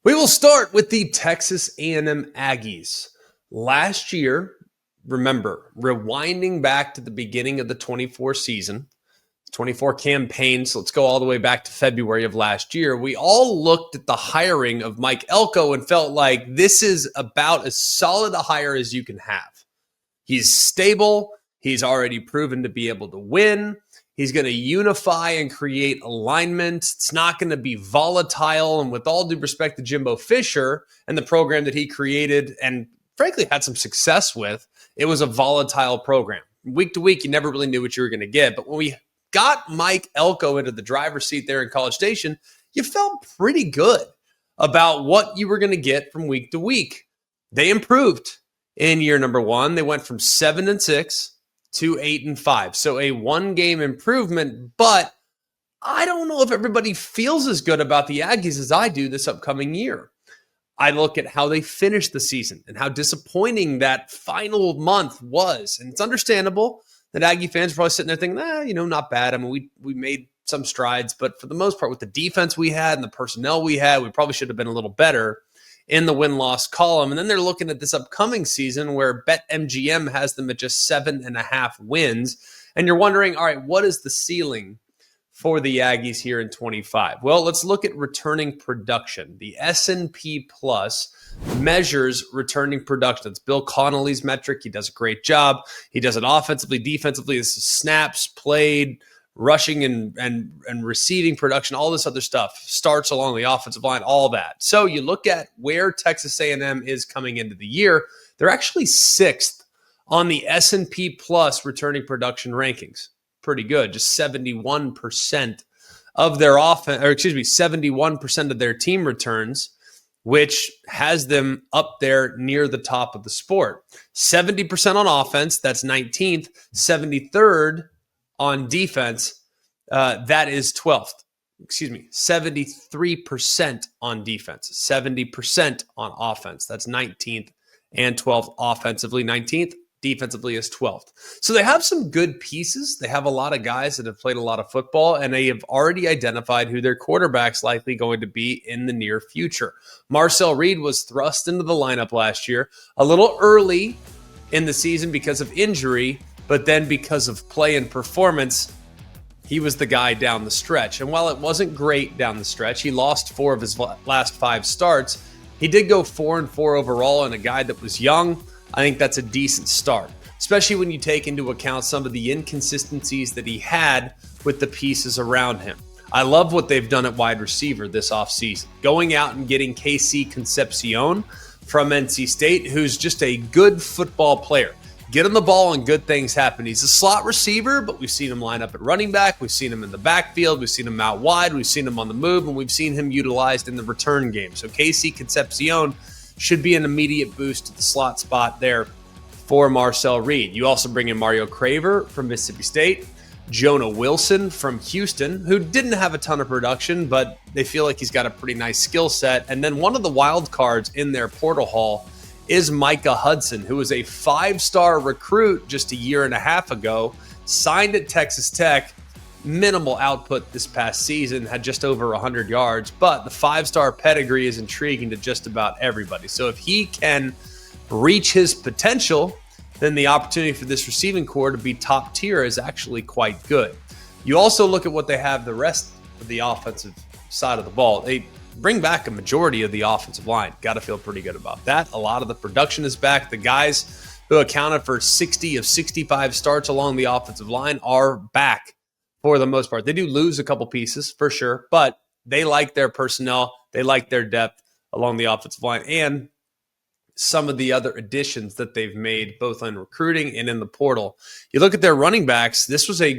We will start with the Texas A&M Aggies. Last year, remember, rewinding back to the beginning of the 24 season, 24 campaign, so let's go all the way back to February of last year, we all looked at the hiring of Mike Elko and felt like this is about as solid a hire as you can have. He's stable. He's already proven to be able to win. He's going to unify and create alignment. It's not going to be volatile. And with all due respect to Jimbo Fisher and the program that he created and frankly had some success with, it was a volatile program. Week to week, you never really knew what you were going to get. But when we got Mike Elko into the driver's seat there in College Station, you felt pretty good about what you were going to get from week to week. They improved in year number one. They went from 7-6 to 8-5. So a one-game improvement, but I don't know if everybody feels as good about the Aggies as I do this upcoming year. I look at how they finished the season and how disappointing that final month was. And it's understandable that Aggie fans are probably sitting there thinking, not bad. I mean, we made some strides, but for the most part, with the defense we had and the personnel we had, we probably should have been a little better in the win-loss column. And then they're looking at this upcoming season where BetMGM has them at just 7.5 wins. And you're wondering, all right, what is the ceiling for the Aggies here in 25? Well, let's look at returning production. The S&P Plus measures returning production. It's Bill Connolly's metric. He does a great job. He does it offensively, defensively. This is snaps played, rushing and receiving production, all this other stuff, starts along the offensive line, all that. So you look at where Texas A&M is coming into the year, they're actually 6th on the S&P Plus returning production rankings. Pretty good, just 71% of their offense, 71% of their team returns, which has them up there near the top of the sport. 70% on offense, that's 19th, 73rd on defense, that is 12th. 73% on defense, 70% on offense. That's 19th and 12th offensively. 19th, defensively is 12th. So they have some good pieces. They have a lot of guys that have played a lot of football, and they have already identified who their quarterback's likely going to be in the near future. Marcel Reed was thrust into the lineup last year, a little early in the season because of injury, but then because of play and performance, he was the guy down the stretch. And while it wasn't great down the stretch, he lost 4 of his last 5 starts. He did go 4-4 overall in a guy that was young. I think that's a decent start, especially when you take into account some of the inconsistencies that he had with the pieces around him. I love what they've done at wide receiver this offseason, going out and getting KC Concepcion from NC State, who's just a good football player. Get him the ball and good things happen. He's a slot receiver, but we've seen him line up at running back. We've seen him in the backfield. We've seen him out wide. We've seen him on the move, and we've seen him utilized in the return game. So KC Concepcion should be an immediate boost to the slot spot there for Marcel Reed. You also bring in Mario Craver from Mississippi State, Jonah Wilson from Houston, who didn't have a ton of production, but they feel like he's got a pretty nice skill set. And then one of the wild cards in their portal haul is Micah Hudson, who was a 5-star recruit just a year and a half ago, signed at Texas Tech, minimal output this past season, had just over 100 yards, but the 5-star pedigree is intriguing to just about everybody. So if he can reach his potential, then the opportunity for this receiving core to be top tier is actually quite good. You also look at what they have the rest of the offensive side of the ball. They bring back a majority of the offensive line. Got to feel pretty good about that. A lot of the production is back. The guys who accounted for 60 of 65 starts along the offensive line are back for the most part. They do lose a couple pieces for sure, but they like their personnel. They like their depth along the offensive line and some of the other additions that they've made both in recruiting and in the portal. You look at their running backs. This was a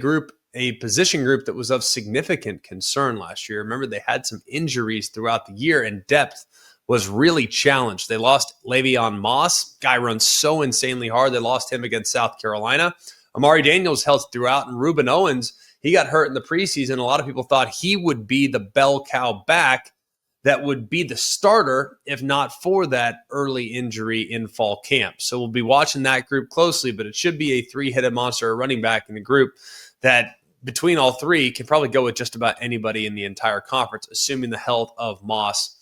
position group that was of significant concern last year. Remember, they had some injuries throughout the year, and depth was really challenged. They lost Le'Veon Moss. Guy runs so insanely hard. They lost him against South Carolina. Amari Daniels held throughout, and Reuben Owens, he got hurt in the preseason. A lot of people thought he would be the bell cow back that would be the starter if not for that early injury in fall camp. So we'll be watching that group closely, but it should be a 3-headed monster running back in the group that between all three can probably go with just about anybody in the entire conference, assuming the health of Moss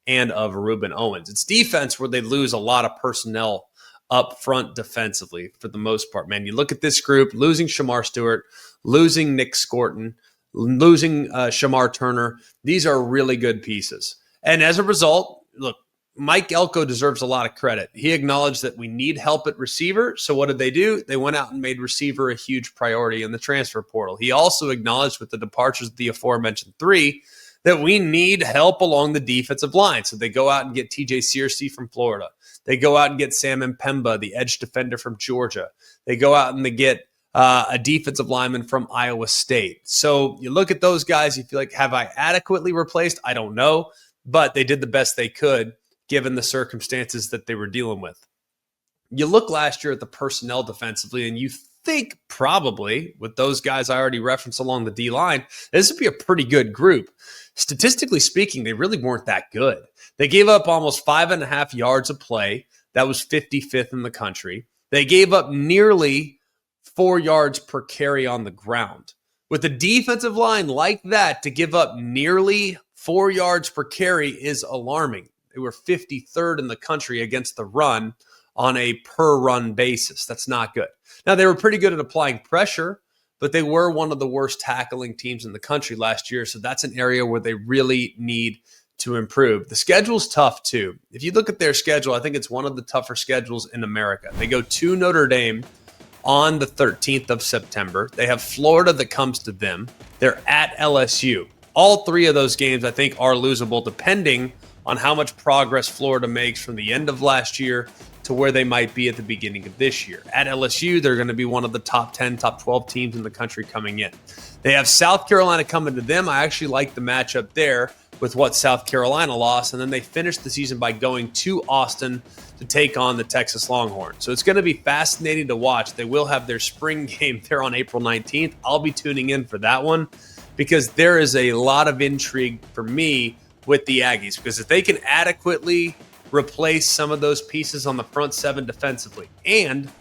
and of Reuben Owens. It's defense where they lose a lot of personnel up front defensively for the most part. Man, you look at this group, losing Shamar Stewart, losing Nick Scorton, losing Shamar Turner. These are really good pieces. And as a result, look, Mike Elko deserves a lot of credit. He acknowledged that we need help at receiver. So what did they do? They went out and made receiver a huge priority in the transfer portal. He also acknowledged with the departures of the aforementioned three that we need help along the defensive line. So they go out and get TJ Searcy from Florida. They go out and get Sam Mpemba, the edge defender from Georgia. They go out and they get a defensive lineman from Iowa State. So you look at those guys, you feel like, have I adequately replaced? I don't know, but they did the best they could given the circumstances that they were dealing with. You look last year at the personnel defensively, and you think probably with those guys I already referenced along the D-line, this would be a pretty good group. Statistically speaking, they really weren't that good. They gave up almost 5.5 yards of play. That was 55th in the country. They gave up nearly 4 yards per carry on the ground. With a defensive line like that, to give up nearly 4 yards per carry is alarming. They were 53rd in the country against the run on a per-run basis. That's not good. Now, they were pretty good at applying pressure, but they were one of the worst tackling teams in the country last year, so that's an area where they really need to improve. The schedule's tough, too. If you look at their schedule, I think it's one of the tougher schedules in America. They go to Notre Dame on the 13th of September. They have Florida that comes to them. They're at LSU. All three of those games, I think, are losable, depending on how much progress Florida makes from the end of last year to where they might be at the beginning of this year. At LSU, they're going to be one of the top 10, top 12 teams in the country coming in. They have South Carolina coming to them. I actually like the matchup there with what South Carolina lost, and then they finished the season by going to Austin to take on the Texas Longhorns. So it's going to be fascinating to watch. They will have their spring game there on April 19th. I'll be tuning in for that one because there is a lot of intrigue for me with the Aggies, because if they can adequately replace some of those pieces on the front seven defensively, and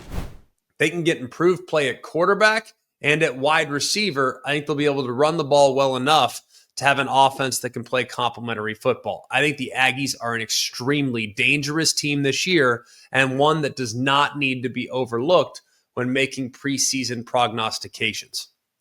they can get improved play at quarterback and at wide receiver, I think they'll be able to run the ball well enough to have an offense that can play complementary football. I think the Aggies are an extremely dangerous team this year, and one that does not need to be overlooked when making preseason prognostications.